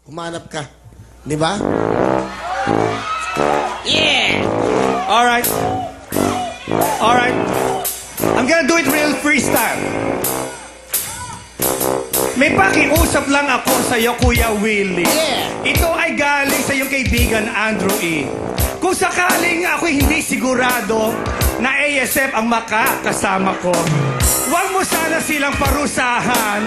Humanap ka. Di ba? Yeah! Alright. Alright. I'm gonna do it real freestyle. May pakiusap lang ako sa'yo, Kuya Willie. Yeah. Ito ay galing sa iyong kaibigan, Andrew E. Kung sakaling ako'y hindi sigurado na ASF ang makakasama ko, huwag mo sana silang parusahan.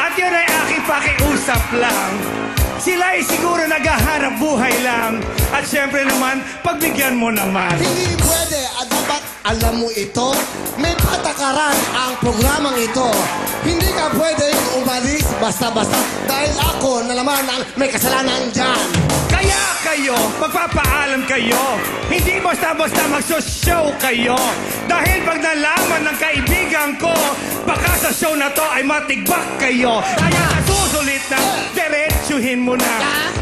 At yun ay aking pakiusap lang. Sila ay siguro naghahanap buhay lang. At syempre naman, pagbigyan mo naman. Hindi pwede. At dapat alam mo ito. May patakaran ang programang ito. Hindi ka pwedeng umalis basta-basta. Dahil ako na naman ang may kasalanan dyan. Kaya kayo, magpapaalam kayo. Hindi basta-basta magso-show kayo. Dahil pag nalaman ng kaibigan ko, baka sa show na to ay matigbak kayo. Kaya susulit na, diretsuhin mo na.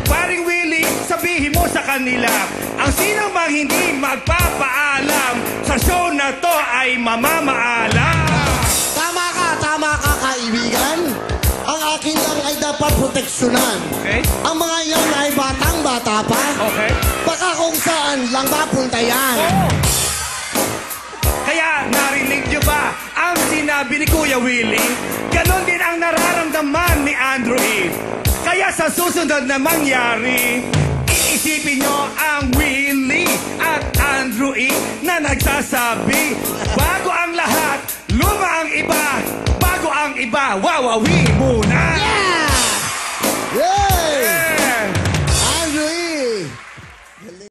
Paring Willie, sabihin mo sa kanila, ang sino mang hindi magpapaalam, sa show na to ay mamamaalam. Tama ka, kaibigan. Ang akin lang ay dapat proteksyonan. Okay? Ang mga yan ay batang-bata pa. Okay. Baka kung saan lang mapunta yan. Oh. Kaya narinig nyo ba ang sinabi ni Kuya Willie? Ganon din ang nararamdaman ni Andrew E. Kaya sa susunod na mangyari, iisipin nyo ang Willie at Andrew E na nagsasabi, bago ang lahat, luma ang iba, bago ang iba, wawawi.